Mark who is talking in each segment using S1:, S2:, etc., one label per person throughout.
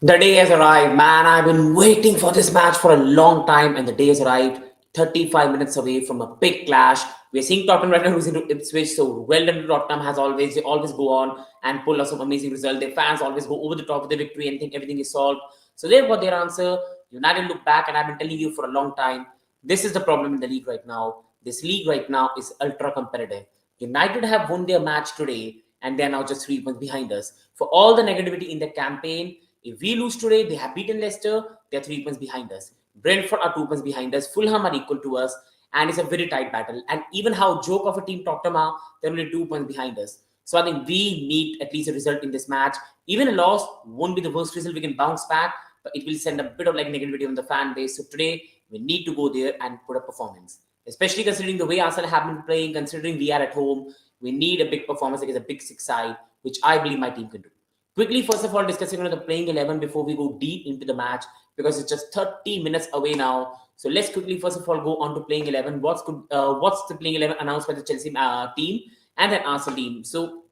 S1: The day has arrived, man. I've been waiting for this match for a long time, and the day has arrived. 35 minutes away from a big clash. We're seeing Tottenham right now losing to Ipswich, so well done to Tottenham. Has always they always go on and pull us some amazing result. Their fans always go over the top of the victory and think everything is solved. So they've got their answer. United look back, and I've been telling you for a long time. This is the problem in the league right now. This league right now is ultra competitive. United have won their match today, and they're now just 3 points behind us. For all the negativity in the campaign, if we lose today, they have beaten Leicester, they're 3 points behind us. Brentford are 2 points behind us. Fulham are equal to us, and it's a very tight battle. And even how joke of a team Tottenham are, they're only 2 points behind us. So I think we need at least a result in this match. Even a loss won't be the worst result. We can bounce back, but it will send a bit of like negativity on the fan base. So today we need to go there and put a performance. Especially considering the way Arsenal have been playing, considering we are at home, we need a big performance against a big six side, which I believe my team can do. Quickly, first of all, discussing on the playing 11 before we go deep into the match because it's just 30 minutes away now. So let's quickly, first of all, go on to playing 11. What's the playing 11 announced by the Chelsea team and then Arsenal team? So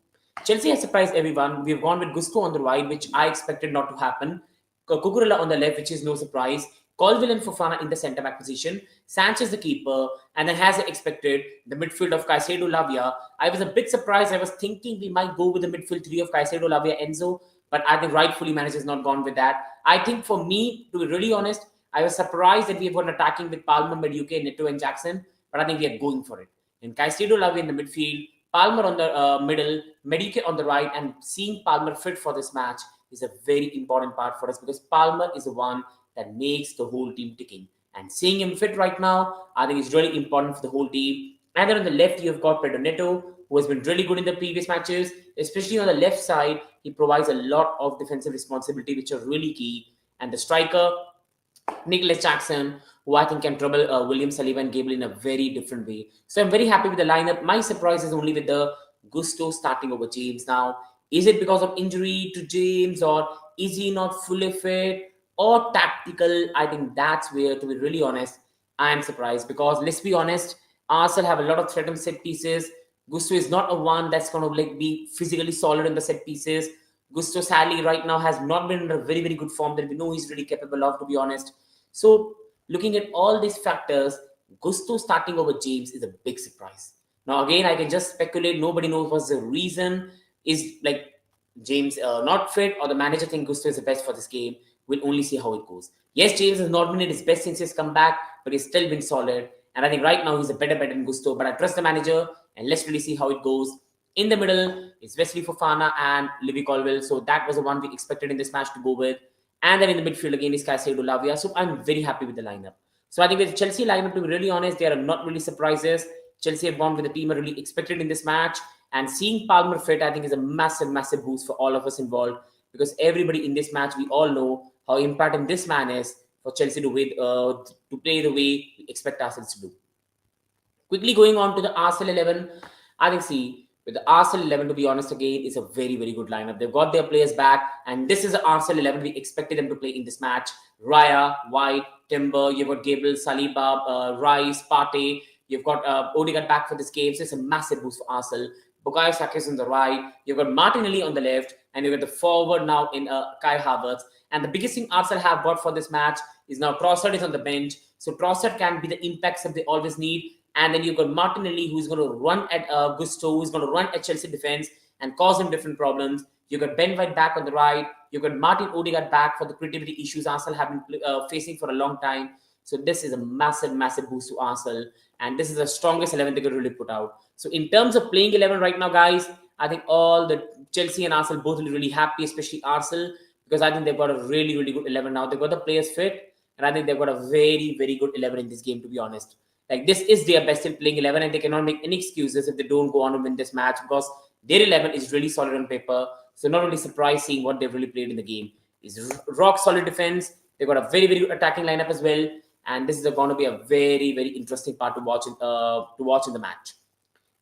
S1: Chelsea has surprised everyone. We've gone with Gusto on the right, which I expected not to happen. Cucurella on the left, which is no surprise. Colville and Fofana in the centre back position. Sanchez the keeper, and then as expected, the midfield of Caicedo, Lavia. I was a bit surprised. I was thinking we might go with the midfield three of Caicedo, Lavia, Enzo, but I think rightfully manager has not gone with that. I think for me, to be really honest, I was surprised that we have gone attacking with Palmer, Madueke, Neto, and Jackson, but I think we are going for it. And Caicedo, Lavia in the midfield, Palmer on the middle, Madueke on the right, and seeing Palmer fit for this match is a very important part for us because Palmer is the one that makes the whole team ticking. And seeing him fit right now, I think is really important for the whole team. And then on the left, you've got Pedro Neto, who has been really good in the previous matches, especially on the left side. He provides a lot of defensive responsibility, which are really key. And the striker, Nicholas Jackson, who I think can trouble William Saliba and Gable in a very different way. So I'm very happy with the lineup. My surprise is only with the Gusto starting over James. Now, is it because of injury to James or is he not fully fit? Or tactical, I think that's where, to be really honest, I am surprised because let's be honest, Arsenal have a lot of threatened set pieces. Gusto is not a one that's going to like be physically solid in the set pieces. Gusto sadly right now has not been in a very very good form that we know he's really capable of, to be honest. So looking at all these factors, Gusto starting over James is a big surprise. Now again, I can just speculate. Nobody knows what's the reason. Is like James not fit or the manager think Gusto is the best for this game? We'll only see how it goes. Yes, James has not been at his best since he's come back, but he's still been solid. And I think right now he's a better bet than Gusto. But I trust the manager, and let's really see how it goes. In the middle, it's Wesley Fofana and Livy Colville. So that was the one we expected in this match to go with. And then in the midfield again is Caicedo Lavia. So I'm very happy with the lineup. So I think with the Chelsea lineup, to be really honest, there are not really surprises. Chelsea have gone with the team I really expected in this match. And seeing Palmer fit, I think, is a massive, massive boost for all of us involved because everybody in this match, we all know how important this man is for Chelsea to play the way we expect ourselves to do. Quickly going on to the Arsenal 11, I think, see, with the Arsenal 11, to be honest, again, is a very, very good lineup. They've got their players back, and this is the Arsenal 11 we expected them to play in this match. Raya, White, Timber, you've got Gabriel, Saliba, Rice, Partey, you've got Odegaard back for this game, so it's a massive boost for Arsenal. Bukayo Saka is on the right, you've got Martinelli on the left, and you've got the forward now in Kai Havertz. And the biggest thing Arsenal have got for this match is now Trossard is on the bench. So Trossard can be the impacts that they always need. And then you've got Martinelli, who's going to run at Gusto, who's going to run at Chelsea defense and cause them different problems. You've got Ben White back on the right. You've got Martin Odegaard back for the creativity issues Arsenal have been facing for a long time. So this is a massive, massive boost to Arsenal. And this is the strongest 11 they could really put out. So in terms of playing 11 right now, guys, I think all the Chelsea and Arsenal both will be really happy, especially Arsenal, because I think they've got a really, really good 11 now. They've got the players fit, and I think they've got a very, very good 11 in this game, to be honest. Like, this is their best in playing 11, and they cannot make any excuses if they don't go on to win this match because their 11 is really solid on paper. So not really surprised seeing what they've really played in the game. It's rock solid defense. They've got a very, very good attacking lineup as well. And this is going to be a very, very interesting part to watch in the match.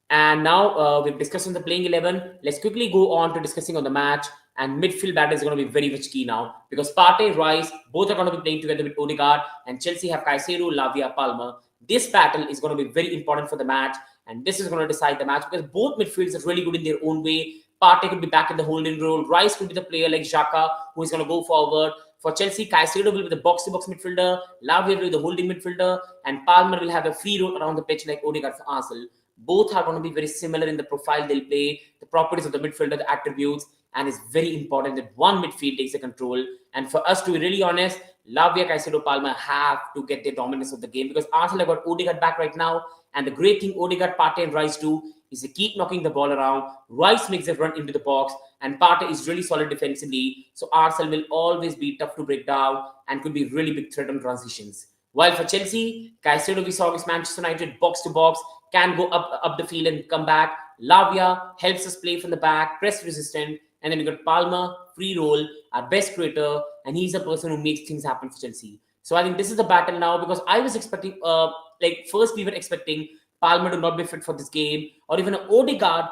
S1: And now we've discussed on the playing 11. Let's quickly go on to discussing on the match. And midfield battle is going to be very much key now because Partey, Rice, both are going to be playing together with Odegaard, and Chelsea have Caicedo, Lavia, Palmer. This battle is going to be very important for the match, and this is going to decide the match because both midfields are really good in their own way. Partey could be back in the holding role. Rice could be the player like Xhaka who is going to go forward. For Chelsea, Caicedo will be the box-to-box midfielder, Lavia will be the holding midfielder, and Palmer will have a free roll around the pitch like Odegaard for Arsenal. Both are going to be very similar in the profile they'll play, the properties of the midfielder, the attributes, and it's very important that one midfield takes the control. And for us to be really honest, Lavia, Caicedo, Palmer have to get the dominance of the game because Arsenal have got Odegaard back right now. And the great thing Odegaard, Partey, and Rice do is they keep knocking the ball around. Rice makes a run into the box, and Partey is really solid defensively. So Arsenal will always be tough to break down and could be really big threat on transitions. While for Chelsea, Caicedo, we saw against Manchester United, box to box, can go up the field and come back. Lavia helps us play from the back, press resistant, and then we got Palmer, free roll, our best creator, and he's a person who makes things happen for Chelsea. So I think this is the battle now because I was expecting, first we were expecting Palmer to not be fit for this game, or even an Odegaard,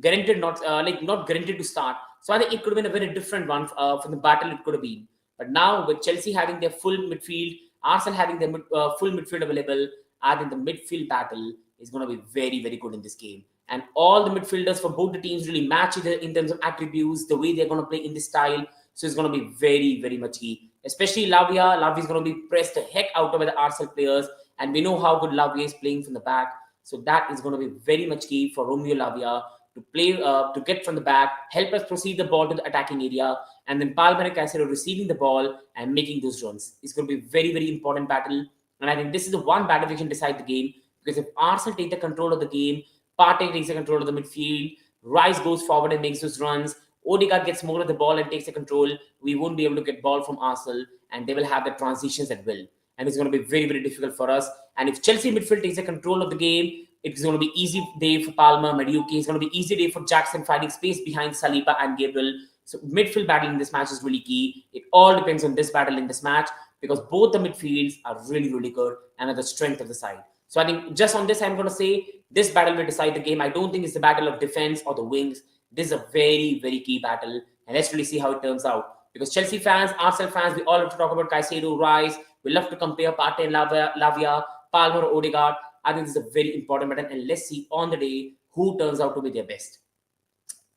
S1: guaranteed not guaranteed to start. So I think it could have been a very different one from the battle it could have been. But now with Chelsea having their full midfield, Arsenal having their full midfield available, I think the midfield battle is going to be very, very good in this game. And all the midfielders for both the teams really match each other in terms of attributes, the way they're going to play in this style. So it's going to be very, very much key. Especially Lavia. Lavia is going to be pressed the heck out of by the Arsenal players. And we know how good Lavia is playing from the back. So that is going to be very much key for Romeo Lavia to play, to get from the back, help us proceed the ball to the attacking area. And then Palmer and Caicedo receiving the ball and making those runs. It's going to be a very, very important battle. And I think this is the one battle we can decide the game. Because if Arsenal take the control of the game, Partey takes the control of the midfield, Rice goes forward and makes those runs, Odegaard gets more of the ball and takes the control, we won't be able to get ball from Arsenal and they will have the transitions at will. And it's going to be very, very difficult for us. And if Chelsea midfield takes the control of the game, it's going to be easy day for Palmer, Mediuki. It's going to be easy day for Jackson finding space behind Saliba and Gabriel. So midfield battle in this match is really key. It all depends on this battle in this match because both the midfields are really, really good and are the strength of the side. So I think just on this, I'm going to say this battle will decide the game. I don't think it's the battle of defense or the wings. This is a very, very key battle. And let's really see how it turns out. Because Chelsea fans, Arsenal fans, we all have to talk about Caicedo, Rice. We love to compare Partey and Lavia, Palmer, Odegaard. I think this is a very important battle. And let's see on the day who turns out to be their best.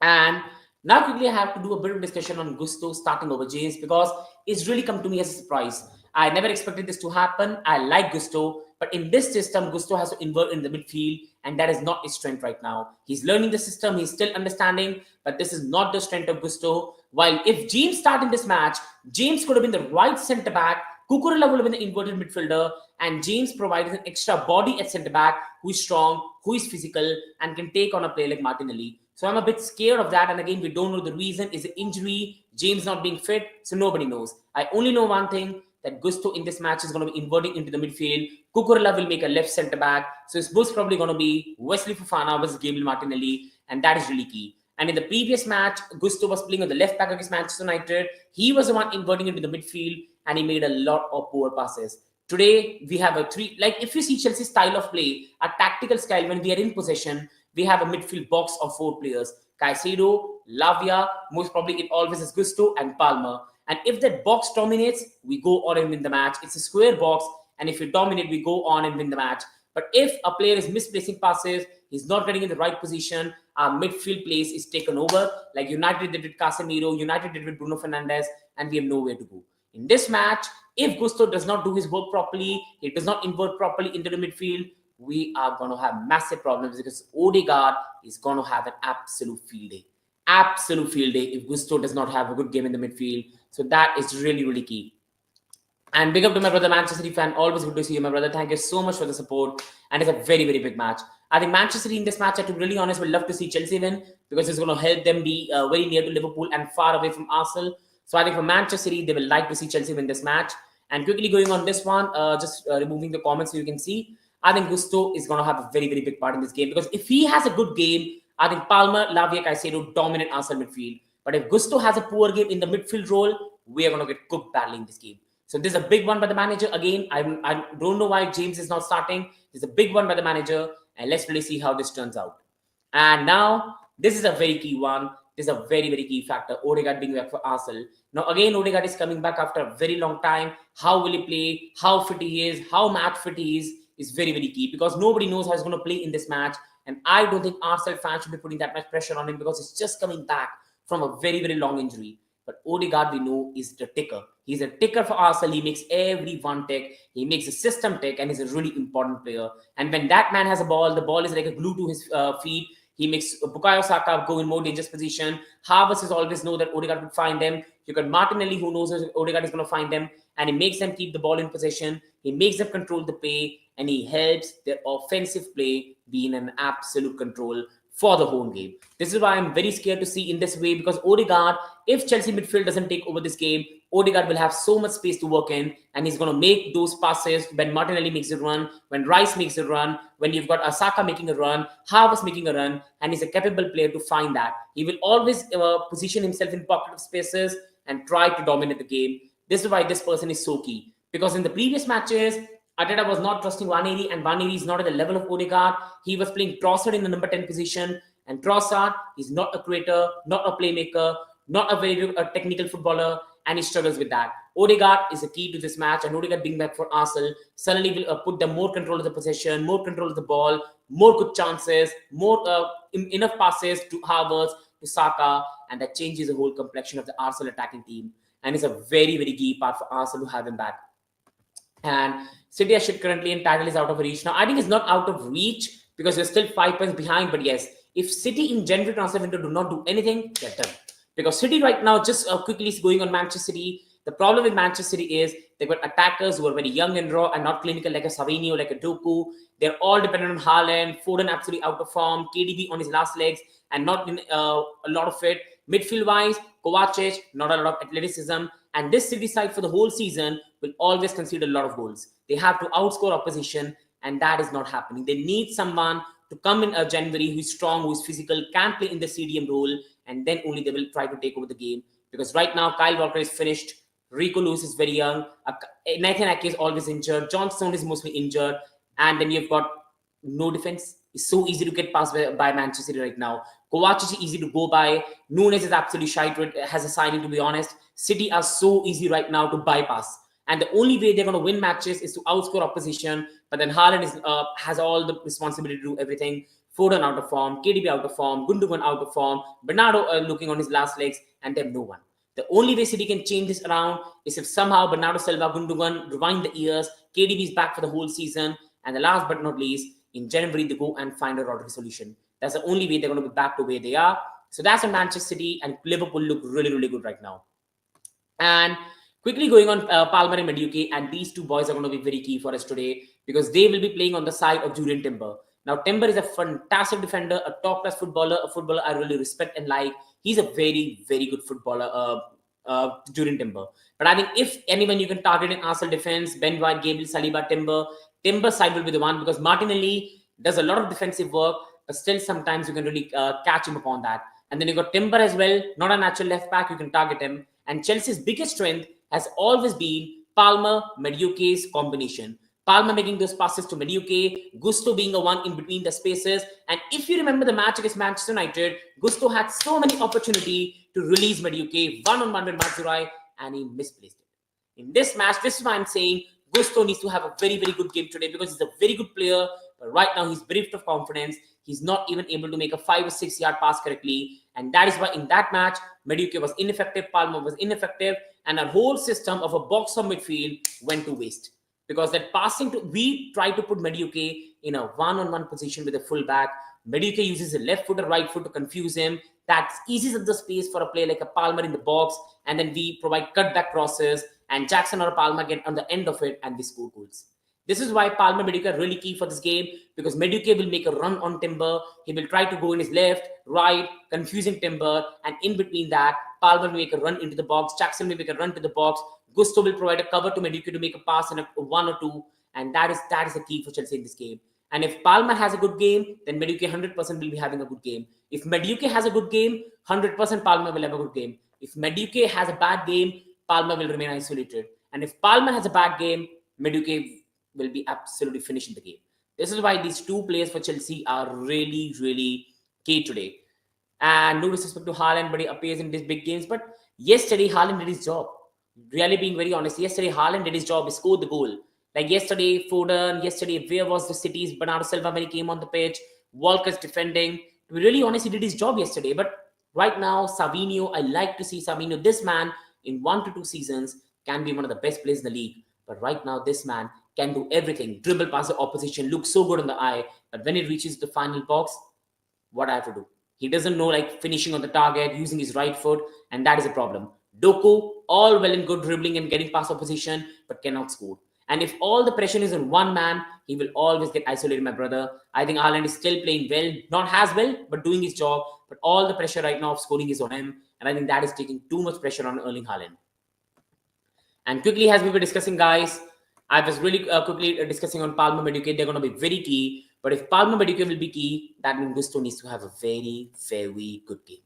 S1: And now quickly I have to do a bit of discussion on Gusto starting over James because it's really come to me as a surprise. I never expected this to happen. I like Gusto. But in this system, Gusto has to invert in the midfield, and that is not his strength right now. He's learning the system, he's still understanding, but this is not the strength of Gusto. While if James started in this match, James could have been the right centre-back, Cucurella would have been the inverted midfielder, and James provides an extra body at centre-back who is strong, who is physical, and can take on a player like Martinelli. So I'm a bit scared of that, and again, we don't know the reason. Is it injury, James not being fit? So nobody knows. I only know one thing, that Gusto in this match is going to be inverting into the midfield. Cucurella will make a left centre back. So it's most probably going to be Wesley Fofana versus Gabriel Martinelli. And that is really key. And in the previous match, Gusto was playing on the left back against Manchester United. He was the one inverting into the midfield and he made a lot of poor passes. Today, we have a three, if you see Chelsea's style of play, a tactical style when we are in possession, we have a midfield box of 4 players. Caicedo, Lavia, most probably it always is Gusto and Palmer. And if that box dominates, we go on and win the match. It's a square box. And if we dominate, we go on and win the match. But if a player is misplacing passes, he's not getting in the right position, our midfield place is taken over. Like United did with Casemiro, United did with Bruno Fernandes, and we have nowhere to go. In this match, if Gusto does not do his work properly, he does not invert properly into the midfield, we are going to have massive problems because Odegaard is going to have an absolute field day. Absolute field day if Gusto does not have a good game in the midfield. So that is really, really key. And big up to my brother, Manchester City fan. Always good to see you, my brother. Thank you so much for the support. And it's a very, very big match. I think Manchester City in this match, to be really honest, would love to see Chelsea win because it's going to help them be very near to Liverpool and far away from Arsenal. So I think for Manchester City, they will like to see Chelsea win this match. And quickly going on this one, just removing the comments so you can see. I think Gusto is going to have a very, very big part in this game because if he has a good game, I think Palmer, Lavia, Caicedo dominate Arsenal midfield. But if Gusto has a poor game in the midfield role, we are going to get cooked badly in this game. So this is a big one by the manager. Again, I don't know why James is not starting. This is a big one by the manager. And let's really see how this turns out. And now, this is a very key one. This is a very, very key factor. Odegaard being back for Arsenal. Now, again, Odegaard is coming back after a very long time. How will he play? How fit he is? How match fit he is very, very key. Because nobody knows how he's going to play in this match. And I don't think Arsenal fans should be putting that much pressure on him because he's just coming back from a very, very long injury. But Odegaard, we know, is the ticker. He's a ticker for Arsenal. He makes everyone tick. He makes the system tick, and he's a really important player. And when that man has a ball, the ball is like a glue to his feet. He makes Bukayo Saka go in more dangerous position. Havertz is always know that Odegaard will find them. You got Martinelli, who knows Odegaard is going to find them, and he makes them keep the ball in possession. He makes them control the play, and he helps their offensive play be in an absolute control for the home game. This is why I'm very scared to see in this way, because Odegaard, if Chelsea midfield doesn't take over this game, Odegaard will have so much space to work in, and he's going to make those passes when Martinelli makes a run, when Rice makes a run, when you've got Asaka making a run, Havertz making a run, and he's a capable player to find that. He will always position himself in pocket of spaces and try to dominate the game. This is why this person is so key, because in the previous matches, Arteta was not trusting Nwaneri, and Nwaneri is not at the level of Odegaard. He was playing Trossard in the number 10 position, and Trossard is not a creator, not a playmaker, not a very good technical footballer, and he struggles with that. Odegaard is the key to this match, and Odegaard being back for Arsenal suddenly will put them more control of the possession, more control of the ball, more good chances, more enough passes to Havertz, to Saka, and that changes the whole complexion of the Arsenal attacking team, and it's a very, very key part for Arsenal to have him back. And City are shit currently, and title is out of reach. Now, I think it's not out of reach because we're still 5 points behind. But yes, if City in January transfer window do not do anything, they're done. Because City right now, just quickly going on Manchester City, the problem with Manchester City is they've got attackers who are very young and raw and not clinical, like a Savinho, like a Doku. They're all dependent on Haaland. Foden absolutely out of form. KDB on his last legs and not in a lot of it. Midfield-wise, Kovacic, not a lot of athleticism. And this City side for the whole season will always concede a lot of goals. They have to outscore opposition, and that is not happening. They need someone to come in January who's strong, who's physical, can play in the CDM role, and then only they will try to take over the game. Because right now, Kyle Walker is finished. Rico Lewis is very young. Nathan Ake is always injured. John Stone is mostly injured. And then you've got no defense. It's so easy to get past by Manchester City right now. Kovacic is easy to go by. Nunes is absolutely shite. Has a signing, to be honest. City are so easy right now to bypass. And the only way they're going to win matches is to outscore opposition. But then Haaland has all the responsibility to do everything. Foden out of form. KDB out of form. Gundogan out of form. Bernardo looking on his last legs. And then no one. The only way City can change this around is if somehow Bernardo Silva, Gundogan rewind the ears. KDB is back for the whole season. And the last but not least, in January, they go and find a Rodri solution. That's the only way they're going to be back to where they are. So that's when Manchester City and Liverpool look really, really good right now. And quickly going on Palmer and Madueke, and these two boys are going to be very key for us today because they will be playing on the side of Julian Timber. Now, Timber is a fantastic defender, a top-class footballer, a footballer I really respect and like. He's a very, very good footballer, Julian Timber. But I think if anyone you can target in Arsenal defense, Ben White, Gabriel Saliba, Timber side will be the one because Martinelli does a lot of defensive work, but still sometimes you can really catch him upon that. And then you got Timber as well, not a natural left back, you can target him. And Chelsea's biggest strength has always been Palmer, Madueke's combination. Palmer making those passes to Madueke, Gusto being a one in between the spaces. And if you remember the match against Manchester United, Gusto had so many opportunities to release Madueke one-on-one with Matsurai, and he misplaced it. In this match, this is why I'm saying Gusto needs to have a very, very good game today because he's a very good player. But right now, he's bereft of confidence. He's not even able to make a 5 or 6 yard pass correctly. And that is why in that match, Madueke was ineffective, Palmer was ineffective, and our whole system of a box of midfield went to waste. Because that passing, we try to put Madueke in a one-on-one position with a fullback. Madueke uses a left foot or right foot to confuse him. That eases up the space for a player like a Palmer in the box. And then we provide cutback crosses. And Jackson or Palmer get on the end of it and we score goals. This is why Palmer Madueke are really key for this game because Madueke will make a run on Timber. He will try to go in his left, right, confusing Timber. And in between that, Palmer will make a run into the box. Jackson will make a run to the box. Gusto will provide a cover to Madueke to make a pass in a 1 or 2. And that is the key for Chelsea in this game. And if Palmer has a good game, then Madueke 100% will be having a good game. If Madueke has a good game, 100% Palmer will have a good game. If Madueke has a bad game, Palmer will remain isolated. And if Palmer has a bad game, Madueke will be absolutely finishing the game. This is why these two players for Chelsea are really, really key today. And no disrespect to Haaland, but he appears in these big games. But yesterday, Haaland did his job. Really being very honest, yesterday Haaland did his job. He scored the goal. Like yesterday, Foden. Yesterday, where was the City's Bernardo Silva when he came on the pitch? Walker's defending. To be really honest, he did his job yesterday. But right now, Savinho, I like to see Savinho. This man, in 1 to 2 seasons, can be one of the best players in the league. But right now, this man can do everything. Dribble past the opposition, look so good in the eye. But when it reaches the final box, what I have to do? He doesn't know like finishing on the target, using his right foot, and that is a problem. Doku, all well and good dribbling and getting past opposition, but cannot score. And if all the pressure is on one man, he will always get isolated, my brother. I think Haaland is still playing well, not as well, but doing his job. But all the pressure right now of scoring is on him, and I think that is taking too much pressure on Erling Haaland. And quickly, as we were discussing, guys, I was really quickly discussing on Palmer Madueke. They're going to be very key. But if Palmer Madueke will be key, that means Gusto needs to have a very, very good game.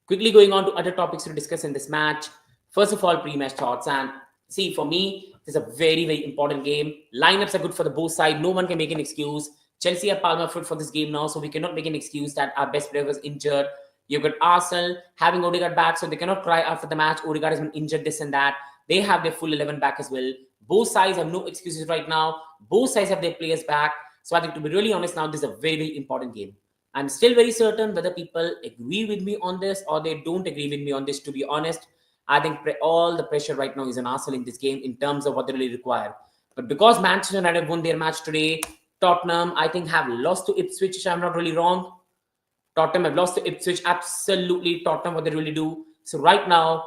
S1: Quickly going on to other topics to discuss in this match. First of all, pre-match thoughts. And see, for me, this is a very, very important game. Lineups are good for the both sides. No one can make an excuse. Chelsea have Palmer fit for this game now, so we cannot make an excuse that our best player was injured. You've got Arsenal having Odegaard back, so they cannot cry after the match. Odegaard has been injured, this and that. They have their full 11 back as well. Both sides have no excuses right now. Both sides have their players back. So I think, to be really honest now, this is a very, very important game. I'm still very certain whether people agree with me on this or they don't agree with me on this, to be honest. I think all the pressure right now is on Arsenal in this game in terms of what they really require. But because Manchester United won their match today, Tottenham, I think, have lost to Ipswich, if I'm not really wrong. Tottenham have lost to Ipswich. Absolutely, Tottenham, what they really do. So right now,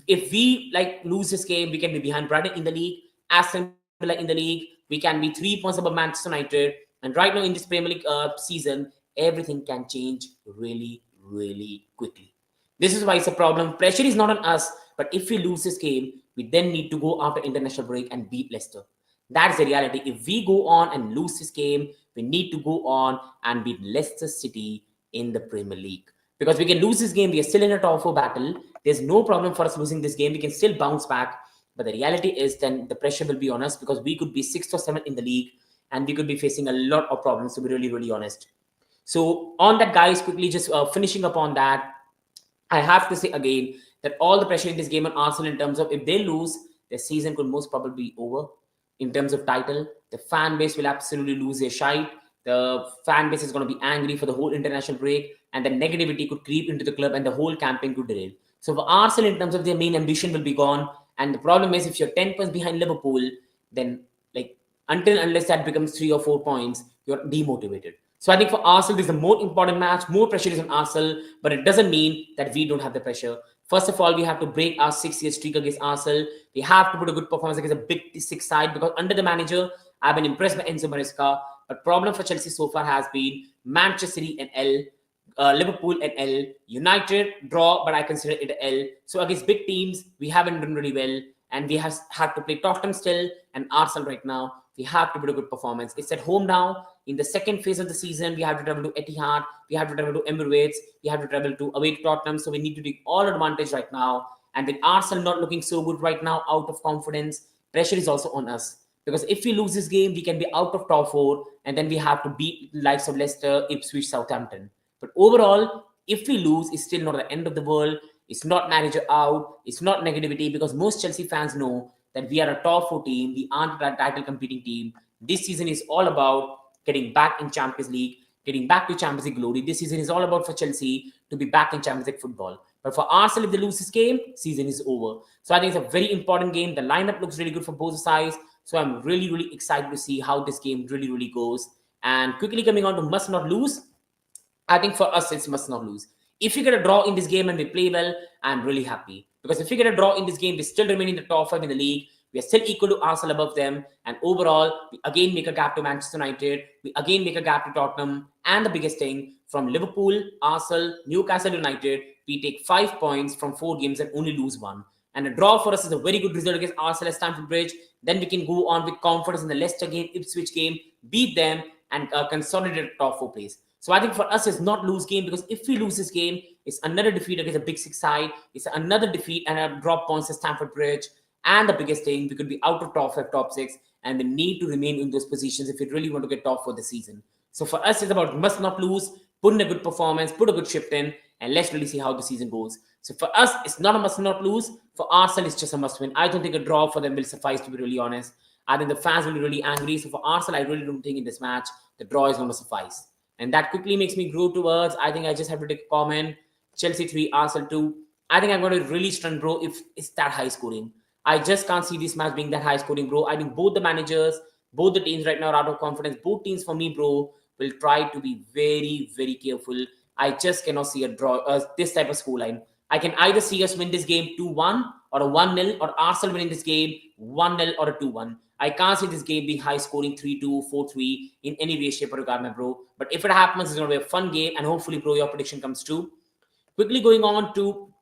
S1: if we lose this game, we can be behind Brighton in the league, Aston Villa in the league. We can be 3 points above Manchester United. And right now in this Premier League season, everything can change really, really quickly. This is why it's a problem. Pressure is not on us, but if we lose this game, we then need to go after international break and beat Leicester. That's the reality. If we go on and lose this game, we need to go on and beat Leicester City in the Premier League. Because we can lose this game, we are still in a top 4 battle. There's no problem for us losing this game. We can still bounce back. But the reality is then the pressure will be on us because we could be 6th or 7th in the league and we could be facing a lot of problems, to be really, really honest. So on that, guys, quickly just finishing up on that, I have to say again that all the pressure in this game on Arsenal in terms of if they lose, their season could most probably be over. In terms of title, the fan base will absolutely lose their shite. The fan base is going to be angry for the whole international break, and the negativity could creep into the club and the whole campaign could derail. So for Arsenal, in terms of their main ambition will be gone. And the problem is if you're 10 points behind Liverpool, then unless that becomes 3 or 4 points, you're demotivated. So I think for Arsenal, this is a more important match. More pressure is on Arsenal, but it doesn't mean that we don't have the pressure. First of all, we have to break our 6-year streak against Arsenal. We have to put a good performance against a big 6 side because under the manager, I've been impressed by Enzo Maresca. But problem for Chelsea so far has been Manchester City and Liverpool and L, United draw, but I consider it L. So against big teams, we haven't done really well, and we have had to play Tottenham still and Arsenal right now. We have to put a good performance. It's at home now. In the second phase of the season, we have to travel to Etihad, we have to travel to Emirates, we have to travel to away to Tottenham. So we need to take all advantage right now. And with Arsenal not looking so good right now, out of confidence, pressure is also on us. Because if we lose this game, we can be out of top 4, and then we have to beat the likes of Leicester, Ipswich, Southampton. But overall, if we lose, it's still not the end of the world. It's not manager out. It's not negativity because most Chelsea fans know that we are a top 4 team. We aren't a title competing team. This season is all about getting back in Champions League, getting back to Champions League glory. This season is all about for Chelsea to be back in Champions League football. But for Arsenal, if they lose this game, season is over. So I think it's a very important game. The lineup looks really good for both sides. So I'm really, really excited to see how this game really, really goes. And quickly coming on to must not lose. I think for us, it's must not lose. If we get a draw in this game and we play well, I'm really happy. Because if we get a draw in this game, we still remain in the top 5 in the league. We are still equal to Arsenal above them. And overall, we again make a gap to Manchester United. We again make a gap to Tottenham. And the biggest thing, from Liverpool, Arsenal, Newcastle United, we take 5 points from 4 games and only lose 1. And a draw for us is a very good result against Arsenal at Stamford Bridge. Then we can go on with confidence in the Leicester game, Ipswich game, beat them and consolidate a top 4 place. So I think for us, it's not lose game because if we lose this game, it's another defeat against a big 6 side. It's another defeat and a drop points at Stamford Bridge. And the biggest thing, we could be out of top 5, top 6, and we need to remain in those positions if we really want to get top for the season. So for us, it's about must not lose, put in a good performance, put a good shift in, and let's really see how the season goes. So for us, it's not a must not lose. For Arsenal, it's just a must win. I don't think a draw for them will suffice, to be really honest. I think the fans will be really angry. So for Arsenal, I really don't think in this match, the draw is going to suffice. And that quickly makes me grow towards, I think I just have to take a comment. Chelsea 3, Arsenal 2. I think I'm going to really stun, bro, if it's that high scoring. I just can't see this match being that high scoring, bro. I think both the managers, both the teams right now are out of confidence. Both teams, for me, bro, will try to be very, very careful. I just cannot see a draw, this type of scoreline. I can either see us win this game 2-1 or a 1-0, or Arsenal winning this game 1-0 or a 2-1. I can't see this game being high scoring 3-2, 4-3 in any way, shape, or regard, my bro. But if it happens, it's going to be a fun game, and hopefully, bro, your prediction comes true. Quickly going on to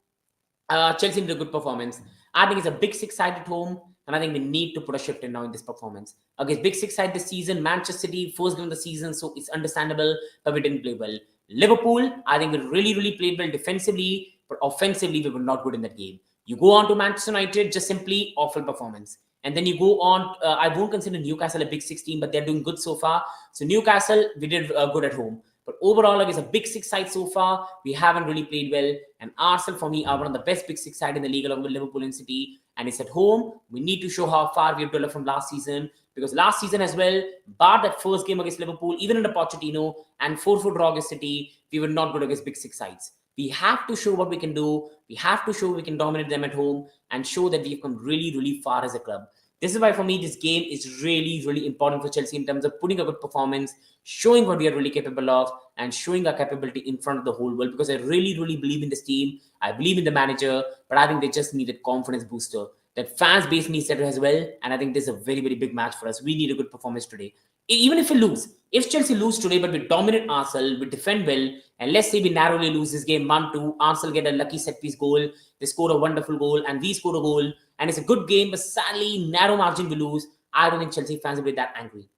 S1: Chelsea did a good performance. I think it's a big six side at home, and I think we need to put a shift in now in this performance. Against big six side this season, Manchester City, first game of the season, so it's understandable, but we didn't play well. Liverpool, I think we really, really played well defensively, but offensively, we were not good in that game. You go on to Manchester United, just simply awful performance. And then you go on, I won't consider Newcastle a big six team, but they're doing good so far. So Newcastle, we did good at home. But overall, like, it's a big six side so far. We haven't really played well. And Arsenal, for me, are one of the best big six side in the league, along with Liverpool and City. And it's at home. We need to show how far we have developed from last season. Because last season as well, bar that first game against Liverpool, even under Pochettino, and 4-4 draw against City, we were not good against big six sides. We have to show what we can do. We have to show we can dominate them at home and show that we've come really, really far as a club. This is why, for me, this game is really, really important for Chelsea in terms of putting a good performance, showing what we are really capable of, and showing our capability in front of the whole world. Because I really, really believe in this team. I believe in the manager, but I think they just needed confidence booster. That fans base needs that as well. And I think this is a very, very big match for us. We need a good performance today. Even if we lose, if Chelsea lose today, but we dominate Arsenal, we defend well, and let's say we narrowly lose this game 1-2, Arsenal get a lucky set piece goal, they score a wonderful goal, and we score a goal, and it's a good game, but sadly, narrow margin we lose, I don't think Chelsea fans will be that angry.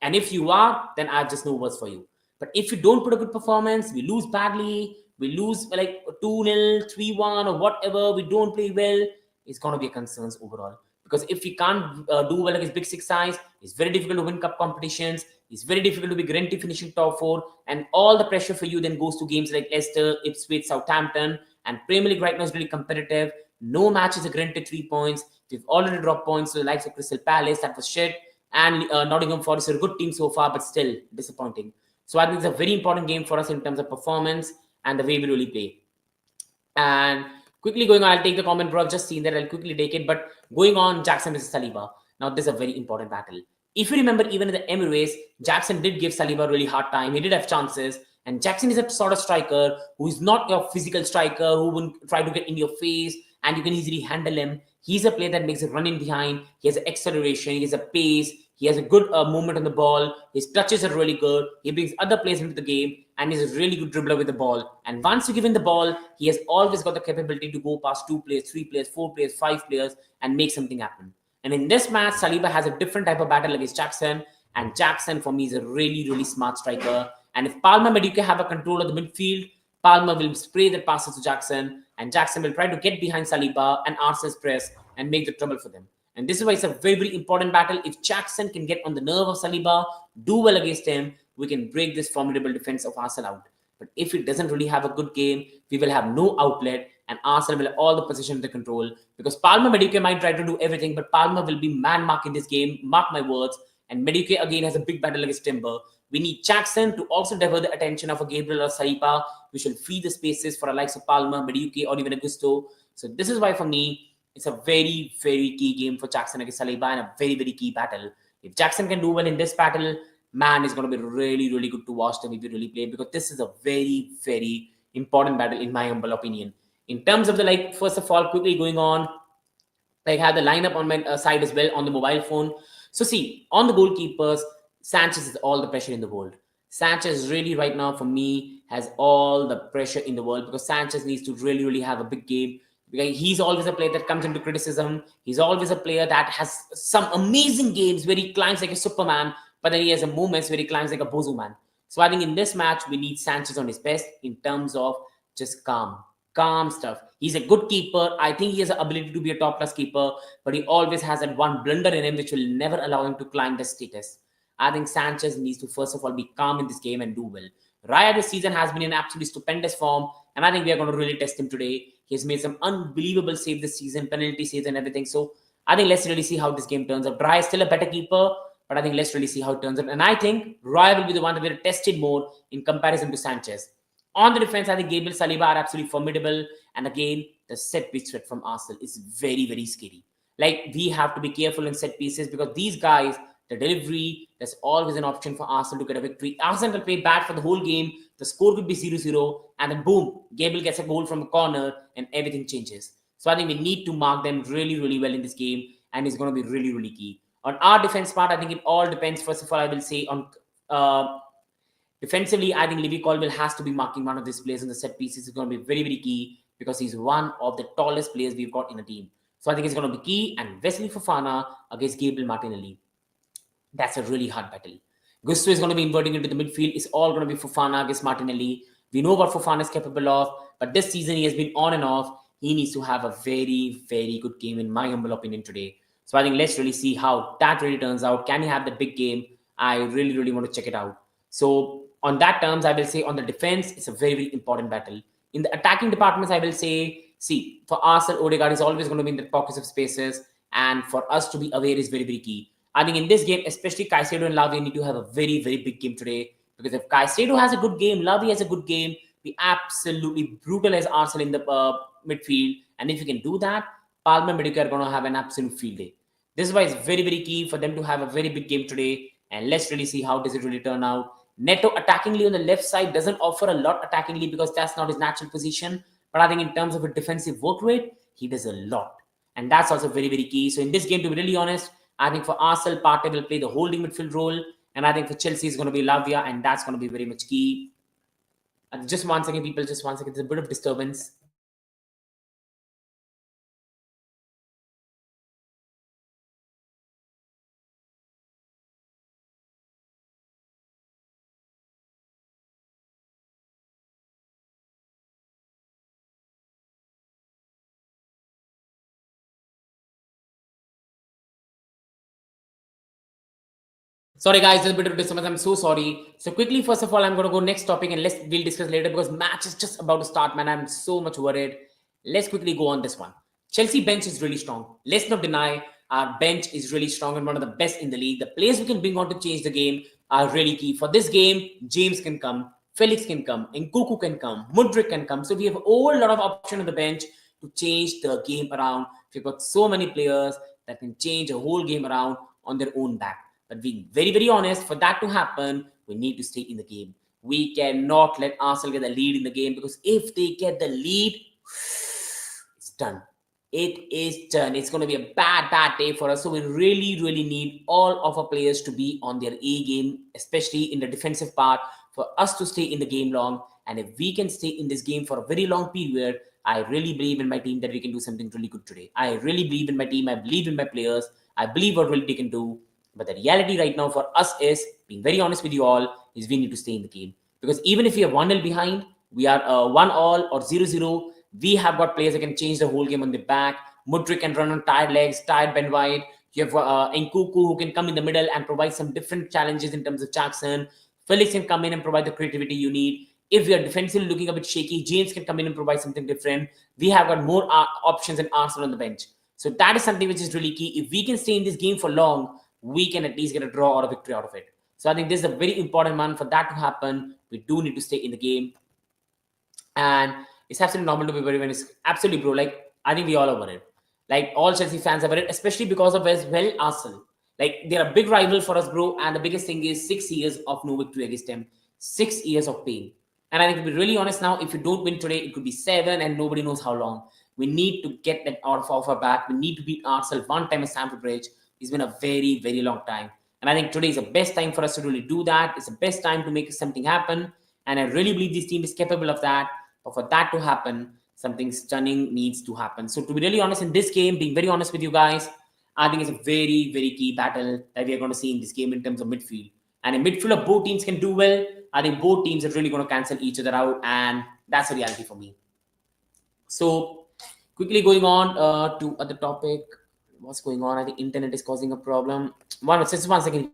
S1: And if you are, then I have just no words for you. But if you don't put a good performance, we lose badly, we lose like 2-0, 3-1, or whatever, we don't play well, it's going to be a concern overall. Because if we can't do well against big six sides, it's very difficult to win cup competitions. It's very difficult to be guaranteed finishing top 4. And all the pressure for you then goes to games like Leicester, Ipswich, Southampton. And Premier League right now is really competitive. No match is a guaranteed 3 points. We've already dropped points to the likes of Crystal Palace. That was shit. And Nottingham Forest are a good team so far, but still disappointing. So I think it's a very important game for us in terms of performance and the way we really play. And quickly going on, I'll take the comment, bro. I've just seen that. I'll quickly take it. But going on, Jackson versus Saliba. Now, this is a very important battle. If you remember, even in the Emirates, Jackson did give Saliba a really hard time. He did have chances. And Jackson is a sort of striker who is not your physical striker, who wouldn't try to get in your face and you can easily handle him. He's a player that makes it run in behind. He has an acceleration. He has a pace. He has a good movement on the ball. His touches are really good. He brings other players into the game, and he's a really good dribbler with the ball. And once you give him the ball, he has always got the capability to go past 2 players, 3 players, 4 players, 5 players, and make something happen. And in this match, Saliba has a different type of battle against Jackson. And Jackson, for me, is a really, really smart striker. And if Palmer Madueke have a control of the midfield, Palmer will spray the passes to Jackson, and Jackson will try to get behind Saliba and Arsenal's press and make the trouble for them. And this is why it's a very, very important battle. If Jackson can get on the nerve of Saliba, do well against him, we can break this formidable defense of Arsenal out. But if it doesn't really have a good game, we will have no outlet, and Arsenal will have all the position under control. Because Palmer Madueke might try to do everything, but Palmer will be man-mark in this game, mark my words. And Madueke again has a big battle against Timber. We need Jackson to also divert the attention of a Gabriel or Saliba. We should free the spaces for the likes of Palmer, Madueke, or even Augusto. So this is why, for me, it's a very, very key game for Jackson against Saliba and a very, very key battle. If Jackson can do well in this battle, man, it's going to be really, really good to watch them if you really play, because this is a very, very important battle in my humble opinion. In terms of the, first of all, quickly going on, I have the lineup on my side as well on the mobile phone. So see, on the goalkeepers, Sanchez has all the pressure in the world. Sanchez really right now, for me, has all the pressure in the world, because Sanchez needs to really, really have a big game. He's always a player that comes into criticism. He's always a player that has some amazing games where he climbs like a Superman, but then he has moments where he climbs like a Bozo man. So I think in this match, we need Sanchez on his best in terms of just calm stuff. He's a good keeper. I think he has the ability to be a top-class keeper, but he always has that one blunder in him which will never allow him to climb the status. I think Sanchez needs to, first of all, be calm in this game and do well. Raya this season has been in absolutely stupendous form, and I think we are going to really test him today. He has made some unbelievable saves this season, penalty saves and everything. So I think let's really see how this game turns out. Raya is still a better keeper, But I think let's really see how it turns out. And I think Roy will be the one that will be tested more in comparison to Sanchez. On the defense, I think Gabriel Saliba are absolutely formidable. And again, the set piece threat from Arsenal is very, very scary. Like, we have to be careful in set pieces because these guys, the delivery, there's always an option for Arsenal to get a victory. Arsenal will play bad for the whole game. The score could be 0-0, and then boom, Gabriel gets a goal from a corner, and everything changes. So I think we need to mark them really, really well in this game, and it's going to be really, really key. On our defense part, I think it all depends. First of all, I will say on defensively, I think Levy Colwell has to be marking one of these players in the set pieces. It's going to be very, very key because he's one of the tallest players we've got in the team. So I think it's going to be key. And Wesley Fofana against Gabriel Martinelli. That's a really hard battle. Gusto is going to be inverting into the midfield. It's all going to be Fofana against Martinelli. We know what Fofana is capable of, but this season he has been on and off. He needs to have a very, very good game, in my humble opinion, today. So I think let's really see how that really turns out. Can he have the big game? I really, really want to check it out. So on that terms, I will say on the defense, it's a very, very important battle. In the attacking departments, I will say, see, for Arsenal, Odegaard is always going to be in the pockets of spaces, and for us to be aware is very, very key. I think in this game, especially Caicedo and Lavia need to have a very, very big game today. Because if Caicedo has a good game, Lavia has a good game, we absolutely brutalize Arsenal in the midfield. And if you can do that, Palmer and Medicare are going to have an absolute field day. This is why it's very, very key for them to have a very big game today. And let's really see how does it really turn out. Neto attackingly on the left side doesn't offer a lot attackingly because that's not his natural position. But I think in terms of a defensive work rate, he does a lot. And that's also very, very key. So in this game, to be really honest, I think for Arsenal, Partey will play the holding midfield role. And I think for Chelsea, it's going to be Lavia. And that's going to be very much key. And just 1 second, people, just 1 second. There's a bit of disturbance. Sorry, guys, there's a bit of disturbance. I'm so sorry. So quickly, first of all, I'm going to go next topic and we'll discuss later because match is just about to start, man. I'm so much worried. Let's quickly go on this one. Chelsea bench is really strong. Let's not deny our bench is really strong and one of the best in the league. The players we can bring on to change the game are really key. For this game, James can come, Felix can come, Nkuku can come, Mudryk can come. So we have a whole lot of option on the bench to change the game around. We've got so many players that can change a whole game around on their own back. But being very, very honest, for that to happen, we need to stay in the game. We cannot let Arsenal get the lead in the game because if they get the lead, it's done. It is done. It's going to be a bad, bad day for us. So we really, really need all of our players to be on their A game, especially in the defensive part, for us to stay in the game long. And if we can stay in this game for a very long period, I really believe in my team that we can do something really good today. I really believe in my team. I believe in my players. I believe what really they can do. But the reality right now for us is, being very honest with you all, is we need to stay in the game. Because even if we are 1-0 behind, we are 1-1 or 0-0, we have got players that can change the whole game on the back. Mudryk can run on tired legs, tired Ben White. You have Nkuku who can come in the middle and provide some different challenges in terms of Jackson. Felix can come in and provide the creativity you need. If we are defensively looking a bit shaky, James can come in and provide something different. We have got more options and Arsenal on the bench. So that is something which is really key. If we can stay in this game for long, we can at least get a draw or a victory out of it. So I think this is a very important one. For that to happen, we do need to stay in the game. And it's absolutely normal to be worried when it's absolutely, bro. Like, I think we all are worried. Like, all Chelsea fans are worried, especially because of as well Arsenal. Like, they're a big rival for us, bro. And the biggest thing is 6 years of no victory against them. 6 years of pain. And I think, to be really honest now, if you don't win today, it could be 7 and nobody knows how long. We need to get that out of our back. We need to beat Arsenal one time at Stamford Bridge. It's been a very, very long time. And I think today is the best time for us to really do that. It's the best time to make something happen. And I really believe this team is capable of that. But for that to happen, something stunning needs to happen. So to be really honest, in this game, being very honest with you guys, I think it's a very, very key battle that we are going to see in this game in terms of midfield. And in midfield, both teams can do well. I think both teams are really going to cancel each other out. And that's a reality for me. So quickly going on to other topic. What's going on? I think internet is causing a problem. Just 1 second.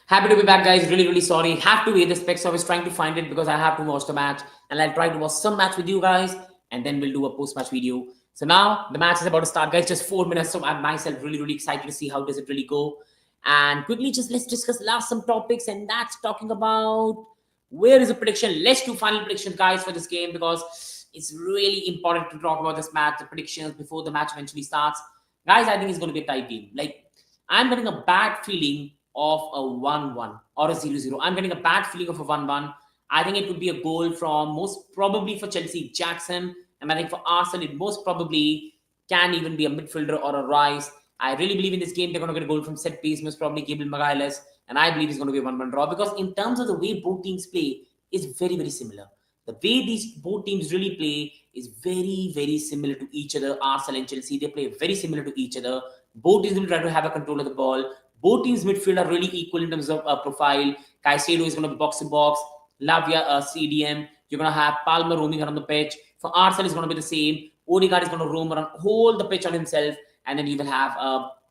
S1: Happy to be back, guys. Really, really sorry. Have to wear the specs. So I was trying to find it because I have to watch the match, and I'll try to watch some match with you guys, and then we'll do a post-match video. So now the match is about to start, guys. Just 4 minutes. So I'm myself really, really excited to see how does it really go. And quickly, just let's discuss last some topics, and that's talking about where is the prediction. Let's do final predictions, guys, for this game because it's really important to talk about this match, the predictions before the match eventually starts. Guys, I think it's going to be a tight game. Like, I'm getting a bad feeling of a 1-1 or a 0-0. I'm getting a bad feeling of a 1-1. I think it would be a goal from most probably for Chelsea, Jackson. And I think for Arsenal, it most probably can even be a midfielder or a Rice. I really believe in this game, they're going to get a goal from set piece, most probably Gabriel Magalhaes. And I believe it's going to be a 1-1 draw because in terms of the way both teams play, is very, very similar. The way these both teams really play is very, very similar to each other. Arsenal and Chelsea, they play very similar to each other. Both teams will try to have a control of the ball. Both teams' midfield are really equal in terms of profile. Caicedo is going to be box to box. Lavia, CDM. You're going to have Palmer roaming around the pitch. For Arsenal, it's going to be the same. Odegaard is going to roam around, hold the pitch on himself. And then you will have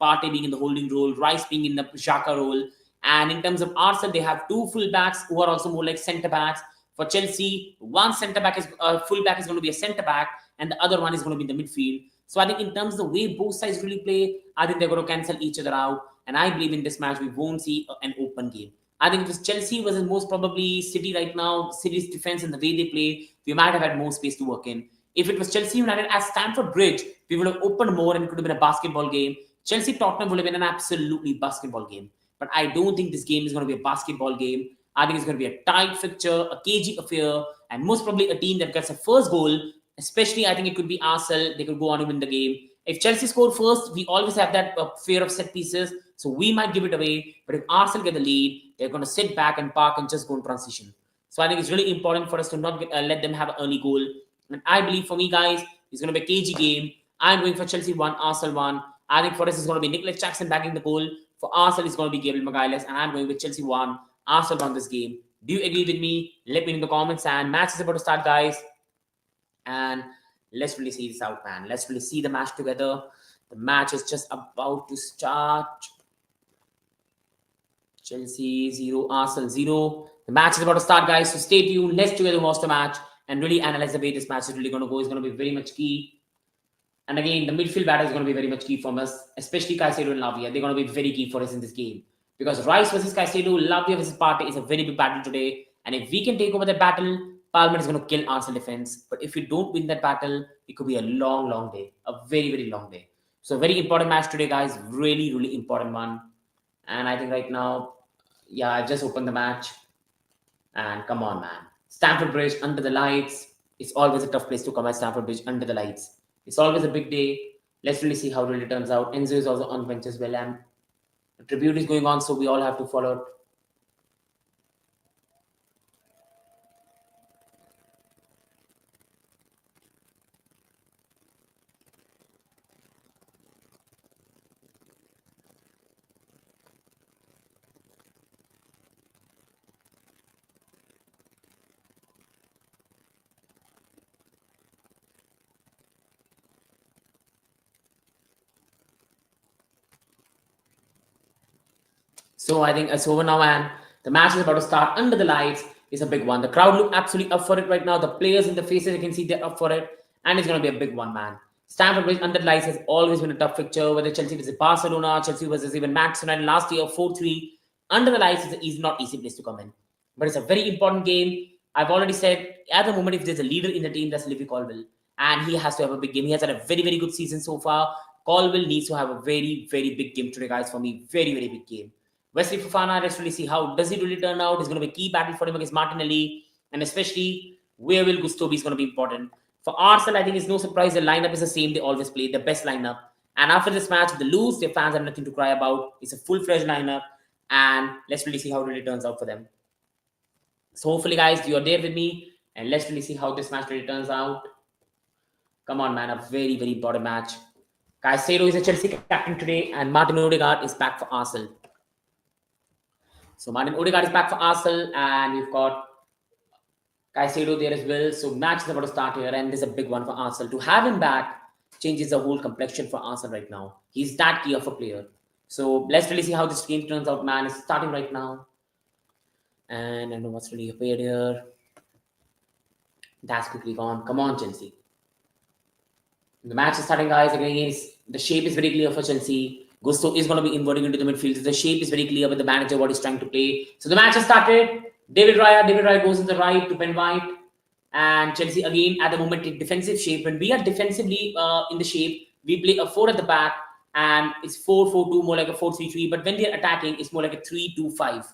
S1: Partey being in the holding role, Rice being in the Xhaka role. And in terms of Arsenal, they have two full backs who are also more like centre backs. For Chelsea, one centre back is full back is going to be a centre back, and the other one is going to be in the midfield. So I think in terms of the way both sides really play, I think they're going to cancel each other out. And I believe in this match we won't see an open game. I think if it's Chelsea versus most probably City right now, City's defense and the way they play, we might have had more space to work in. If it was Chelsea United at Stamford Bridge, we would have opened more and it could have been a basketball game. Chelsea Tottenham would have been an absolutely basketball game. But I don't think this game is going to be a basketball game. I think it's going to be a tight fixture, a cagey affair, and most probably a team that gets a first goal. Especially, I think it could be Arsenal. They could go on to win the game. If Chelsea score first, we always have that fear of set pieces, so we might give it away. But if Arsenal get the lead, they're going to sit back and park and just go in transition. So I think it's really important for us to not let them have an early goal. And I believe for me, guys, it's going to be a cagey game. I'm going for Chelsea 1, Arsenal 1. I think for us, it's going to be Nicholas Jackson backing the goal. For Arsenal, it's going to be Gabriel Magalhaes, and I'm going with Chelsea 1, Arsenal on this game. Do you agree with me? Let me know in the comments. And match is about to start, guys. And let's really see this out, man. Let's really see the match together. The match is just about to start. Chelsea 0, Arsenal 0. The match is about to start, guys. So stay tuned. Let's together watch the match and really analyze the way this match is really going to go. It's going to be very much key. And again, the midfield battle is going to be very much key for us, especially Caicedo and Lavia. They're going to be very key for us in this game. Because Rice versus Caicedo, Lavia versus Partey is a very big battle today. And if we can take over that battle, Palmer is going to kill Arsenal defense. But if we don't win that battle, it could be a long, long day. A very, very long day. So a very important match today, guys. Really, really important one. And I think right now, yeah, I've just opened the match. And come on, man. Stamford Bridge, under the lights. It's always a tough place to come at Stamford Bridge, under the lights. It's always a big day. Let's really see how it really turns out. Enzo is also on bench as well. And the tribute is going on, so we all have to follow it. So I think it's over now, and the match is about to start under the lights. It's a big one. The crowd look absolutely up for it right now. The players in the faces, you can see they're up for it. And it's going to be a big one, man. Stamford Bridge under the lights has always been a tough fixture, whether Chelsea versus Barcelona, Chelsea versus even Manchester United last year, 4-3. Under the lights is not easy place to come in. But it's a very important game. I've already said, at the moment, if there's a leader in the team, that's Levi Colwill. And he has to have a big game. He has had a very, very good season so far. Colwill needs to have a very, very big game today, guys, for me. Very, very big game. Wesley Fofana, let's really see how does he really turn out. It's going to be a key battle for him against Martinelli, and especially where will Gusto be is going to be important. For Arsenal, I think it's no surprise the lineup is the same. They always play the best lineup. And after this match, if they lose, their fans have nothing to cry about. It's a full-fledged lineup, and let's really see how it really turns out for them. So hopefully, guys, you're there with me, and let's really see how this match really turns out. Come on, man, a very, very important match. Caicedo is a Chelsea captain today, and Martin Odegaard is back for Arsenal. So Martin Odegaard is back for Arsenal, and we've got Caicedo there as well. So match is about to start here, and there's a big one for Arsenal. To have him back changes the whole complexion for Arsenal right now. He's that key of a player. So let's really see how this game turns out, man. It's starting right now. And I don't know what's really appeared here. That's quickly gone. Come on, Chelsea. The match is starting, guys. Again, the shape is very clear for Chelsea. Gusto is going to be inverting into the midfield. So the shape is very clear with the manager what he's trying to play. So the match has started. David Raya goes in the right to Ben White. And Chelsea again at the moment in defensive shape. When we are defensively in the shape, we play a 4 at the back and it's 4-4-2, more like a 4-3-3. But when we are attacking, it's more like a 3-2-5.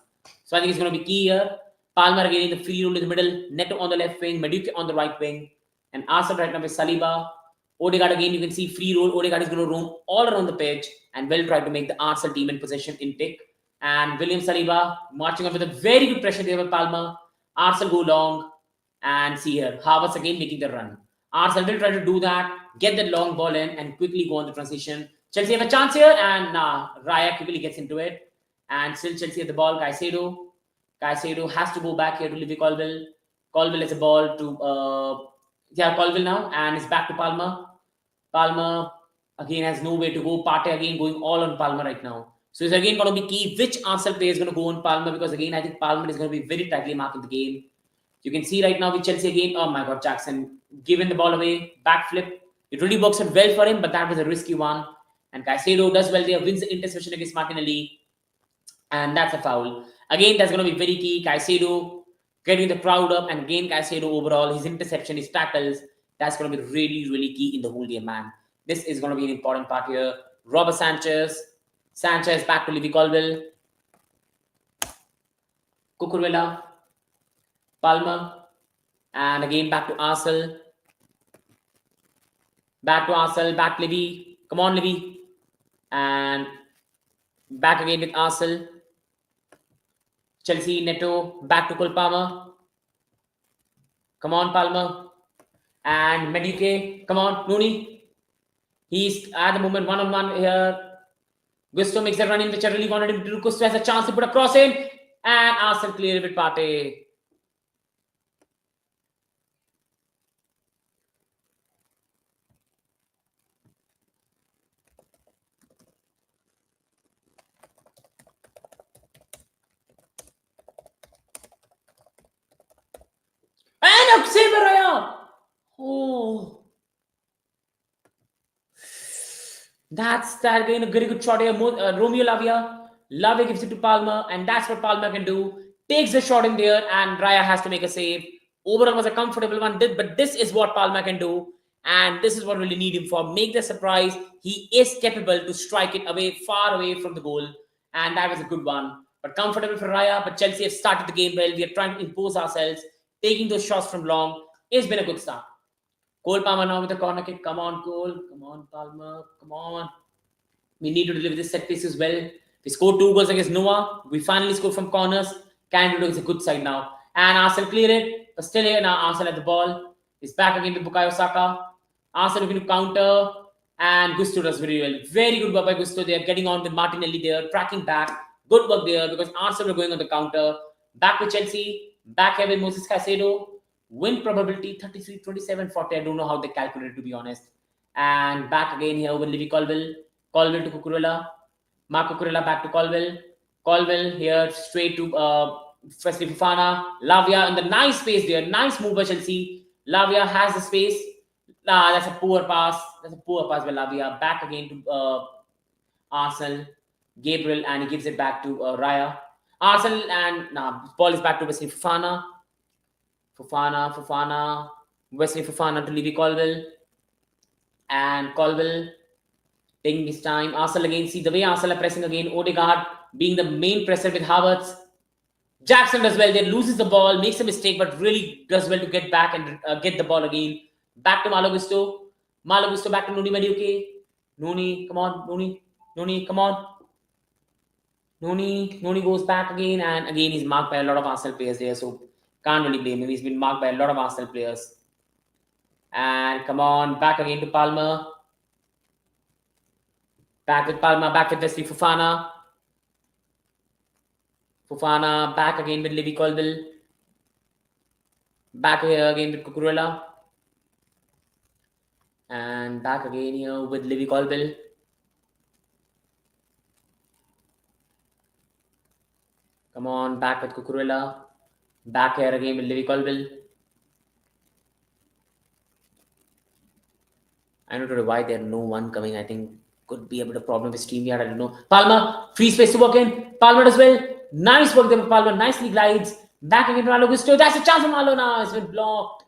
S1: So I think it's going to be key here. Palmer again in the free role in the middle, Neto on the left wing, Madueke on the right wing, and Arsenal right now with Saliba. Odegaard again, you can see free roll. Odegaard is going to roam all around the pitch and will try to make the Arsenal team in possession in tick. And William Saliba marching on with a very good pressure there with Palmer. Arsenal go long and see here, Havertz again making the run. Arsenal will try to do that, get that long ball in and quickly go on the transition. Chelsea have a chance here and Raya quickly gets into it. And still Chelsea have the ball. Caicedo has to go back here to Levy Colville. Colville has a ball to Colville now, and it's back to Palmer. Palmer again has nowhere to go. Partey again going all on Palmer right now. So it's again going to be key which Arsenal player is going to go on Palmer, because again I think Palmer is going to be very tightly marking the game. You can see right now with Chelsea again. Oh my God, Jackson giving the ball away, backflip. It really works out well for him, but that was a risky one. And Caicedo does well there, wins the interception against Martinelli, and that's a foul. Again, that's going to be very key. Caicedo getting the crowd up, and again Caicedo overall, his interception, his tackles, that's going to be really, really key in the whole game, man. This is going to be an important part here. Robert Sanchez back to Levy Colville, Cucurella, Palmer, and again back to Arsenal. Back to Levy. Come on, Levy. And back again with Arsenal. Chelsea, Neto, back to Cole Palmer. Come on, Palmer. And Madueke. Come on, Nooney. He's at the moment one-on-one here. Gusto makes a run in, which I really wanted him to do. Gusto has a chance to put a cross in. And Arsenal clear with Partey. And a saver, Raya. Oh. That's that again, a very good shot here. Romeo Lavia. Lavia gives it to Palmer, and that's what Palmer can do. Takes the shot in there, and Raya has to make a save. Overall was a comfortable one, but this is what Palmer can do, and this is what we really need him for. Make the surprise. He is capable to strike it away, far away from the goal, and that was a good one. But comfortable for Raya, but Chelsea have started the game well. We are trying to impose ourselves. Taking those shots from long. It's been a good start. Cole Palmer now with the corner kick. Come on, Cole. Come on, Palmer. Come on. We need to deliver this set piece as well. We scored 2 goals against Noah. We finally scored from corners. Can do is a good side now. And Arsenal clear it. But still here now, Arsenal at the ball. It's back again to Bukayo Saka. Arsenal looking to counter. And Gusto does very well. Very good work by Gusto. They are getting on with Martinelli there. Tracking back. Good work there because Arsenal were going on the counter. Back to Chelsea. Back here with Moses Caicedo. Win probability 33, 27, 40. I don't know how they calculate it, to be honest. And back again here with Levy Colville. Colville to Cucurella. Mark Cucurella back to Colville. Colville here straight to Wesley Fofana. Lavia in the nice space there. Nice move by Chelsea. Lavia has the space. That's a poor pass. That's a poor pass by Lavia. Back again to Arsenal. Gabriel, and he gives it back to Raya. Arsenal, and ball is back to Wesley Fofana. Wesley Fofana to Levy Colville. And Colville taking his time. Arsenal again, see the way Arsenal are pressing again. Odegaard being the main presser with Havertz. Jackson does well there, loses the ball, makes a mistake, but really does well to get back and get the ball again. Back to Malo Gusto. Malo Gusto back to Nooney Madueke. Nooney, come on, Nooney, come on. Nooney goes back again, and again he's marked by a lot of Arsenal players there, so can't really blame him. He's been marked by a lot of Arsenal players. And come on, back again to Palmer. Back with Palmer, back with Wesley Fofana. Fofana back again with Levy Colville. Back here again with Cucurella. And back again here with Levy Colville. Come on, back with Cucurella. Back here again with Levy Colville. I don't know why there no one coming. I think could be a bit of problem with StreamYard. I don't know. Palmer, free space to work in. Palmer as well. Nice work there. Palmer nicely glides. Back again to Malo Gusto. That's a chance for Malo now. It's been blocked.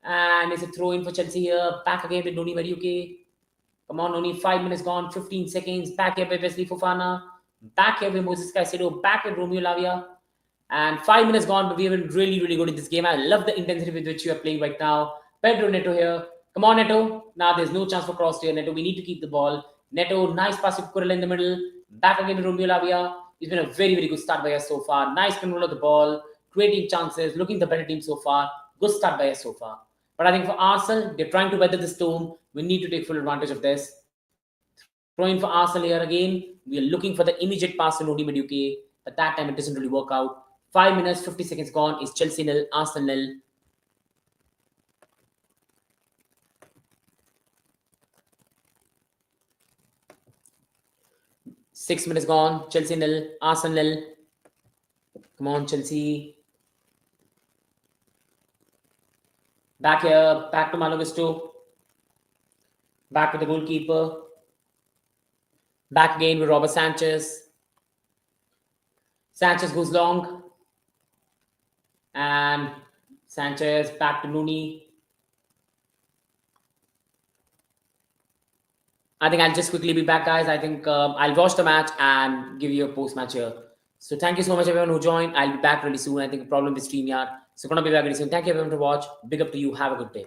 S1: And it's a throw in for Chelsea here. Back again with Noni Madueke. Come on, only 5 minutes gone. 15 seconds. Back here with Wesley Fofana. Back here with Moses Caicedo. Back with Romeo Lavia. And 5 minutes gone, but we have been really, really good in this game. I love the intensity with which you are playing right now. Pedro Neto here. Come on, Neto. Now there's no chance for cross here, Neto. We need to keep the ball. Neto, nice pass to Kurela in the middle. Back again to Romeo Lavia. It's been a very, very good start by us so far. Nice control of the ball. Creating chances. Looking the better team so far. Good start by us so far. But I think for Arsenal, they're trying to weather the storm. We need to take full advantage of this. Throwing for Arsenal here again. We are looking for the immediate pass to Noni Madueke. But that time it doesn't really work out. 5 minutes, 50 seconds gone. Is Chelsea nil, Arsenal nil. Six minutes gone. Chelsea nil, Arsenal nil. Come on, Chelsea. Back here, back to Malo Gusto. Back to the goalkeeper. Back again with Robert Sanchez. Sanchez goes long. And Sanchez back to Nuni. I think I'll just quickly be back, guys. I think I'll watch the match and give you a post-match here. So thank you so much, everyone who joined. I'll be back really soon. I think a problem with StreamYard. So going to be back really soon. Thank you, everyone, to watch. Big up to you. Have a good day.